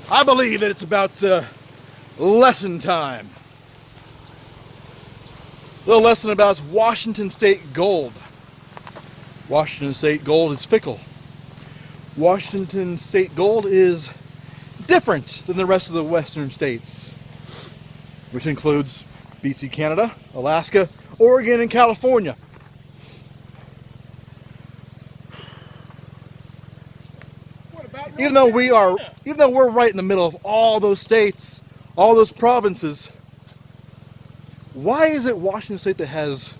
I believe that it's about lesson time. A little lesson about Washington State gold. Washington State gold is fickle. Washington State gold is different than the rest of the western states, which includes BC, Canada, Alaska, Oregon, and California. Even though we're right in the middle of all those states, all those provinces, why is it Washington State that has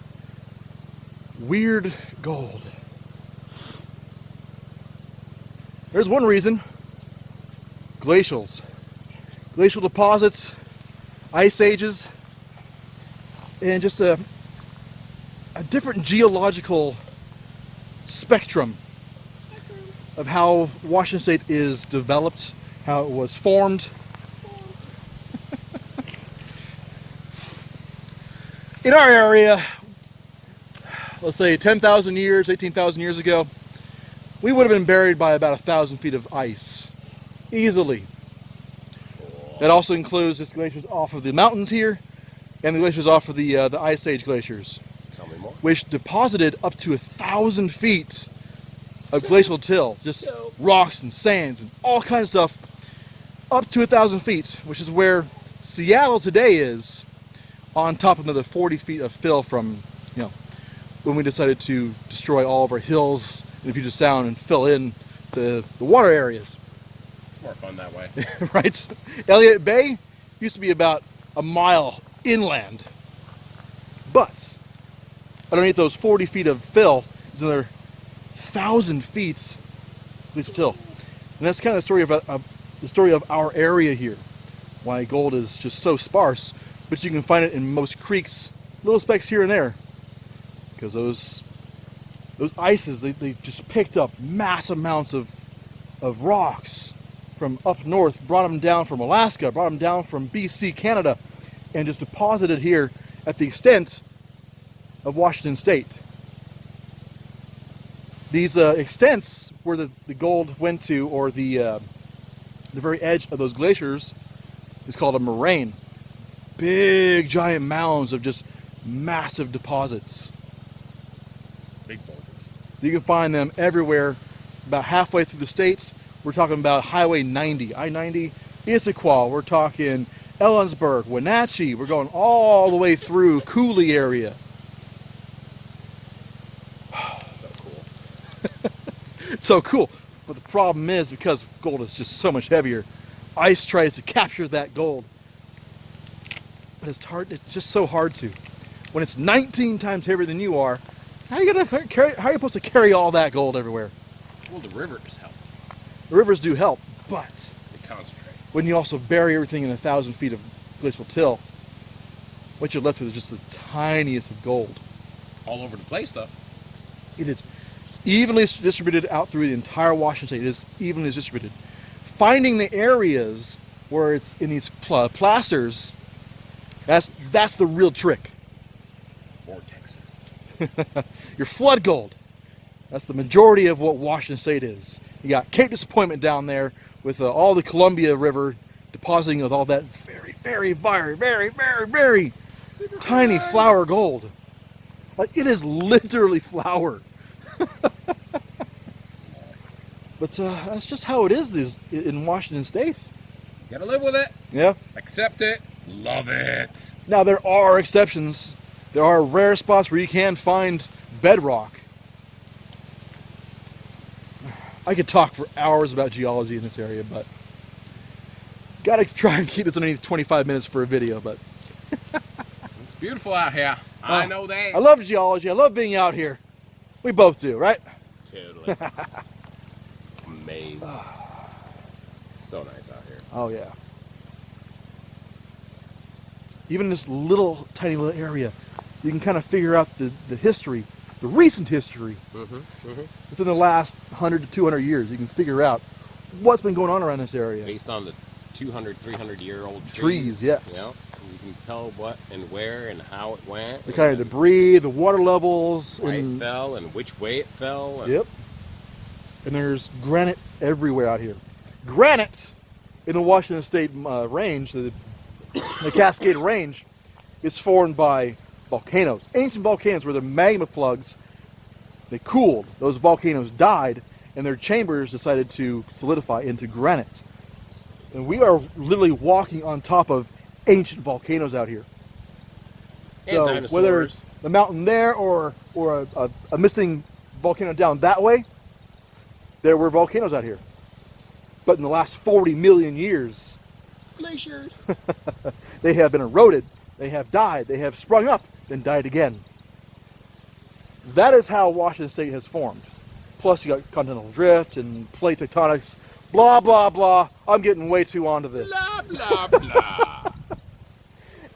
weird gold? There's one reason. Glacials. Glacial deposits, ice ages, and just a different geological spectrum of how Washington State is developed, how it was formed. In our area, let's say 10,000 years, 18,000 years ago, we would have been buried by about 1,000 feet of ice, easily. That also includes the glaciers off of the mountains here, and the glaciers off of the Ice Age glaciers, Tell me more. which deposited up to 1,000 feet of glacial till, just rocks and sands and all kinds of stuff, up to 1,000 feet, which is where Seattle today is, on top of another 40 feet of fill from, when we decided to destroy all of our hills in the Puget Sound and fill in the water areas. It's more fun that way. Right? Elliott Bay used to be about a mile inland, but underneath those 40 feet of fill is another 1,000 feet glacial till. And that's kind of the story of our area here. Why gold is just so sparse, but you can find it in most creeks, little specks here and there, because those ices, they just picked up mass amounts of rocks from up north, brought them down from Alaska, brought them down from BC, Canada, and just deposited here at the extent of Washington State. These extents where the gold went to, or the very edge of those glaciers, is called a moraine. Big giant mounds of just massive deposits. Big boulders. You can find them everywhere, about halfway through the states. We're talking about Highway 90, I-90, Issaquah. We're talking Ellensburg, Wenatchee. We're going all the way through Cooley area. So cool. So cool. But the problem is, because gold is just so much heavier, ice tries to capture that gold. But it's hard. It's just so hard to. When it's 19 times heavier than you are, how are you supposed to carry all that gold everywhere? Well, the rivers help. The rivers do help, but They concentrate. when you also bury everything in 1,000 feet of glacial till, what you're left with is just the tiniest of gold. All over the place, though. It is evenly distributed out through the entire Washington State. It is evenly distributed. Finding the areas where it's in these plasters, that's the real trick. Vortexes. Your flood gold. That's the majority of what Washington State is. You got Cape Disappointment down there with all the Columbia River depositing with all that very, very, very, very, very, very tiny flour gold. Like, it is literally flour. But that's just how it is in Washington State. You gotta live with it. Yeah. Accept it. Love it. Now, there are exceptions. There are rare spots where you can find bedrock. I could talk for hours about geology in this area, but gotta try and keep this underneath 25 minutes for a video. But It's beautiful out here. I know that. I love geology. I love being out here. We both do, right? Totally. It's amazing. So nice out here. Oh yeah. Even this tiny little area, you can kind of figure out the history, the recent history, within the last 100 to 200 years. You can figure out what's been going on around this area. Based on the 200, 300-year-old Trees, yes. Yeah. You can tell what and where and how it went. The kind of debris, the water levels. Why it fell and which way it fell. And Yep. And there's granite everywhere out here. Granite in the Washington State range, the Cascade Range, is formed by volcanoes. Ancient volcanoes where the magma plugs, they cooled. Those volcanoes died, and their chambers decided to solidify into granite. And we are literally walking on top of ancient volcanoes out here. And So dinosaurs. whether it's the mountain there or a missing volcano down that way, there were volcanoes out here. But in the last 40 million years, glaciers. they have been eroded, they have died, they have sprung up, then died again. That is how Washington State has formed. Plus you got continental drift and plate tectonics, blah, blah, blah. I'm getting way too onto this. Blah, blah, blah.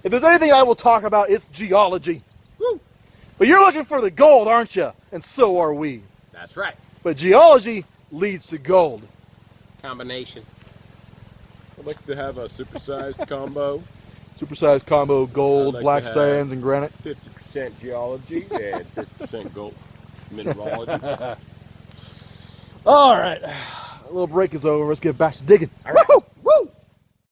If there's anything I will talk about, it's geology. Woo. But you're looking for the gold, aren't you? And so are we. That's right. But geology leads to gold. Combination. I'd like to have a supersized combo. Supersized combo, gold, I'd like black to have- sands, and granite. 50% geology and 50% gold. Mineralogy. All right. A little break is over. Let's get back to digging. All right. Woo-hoo!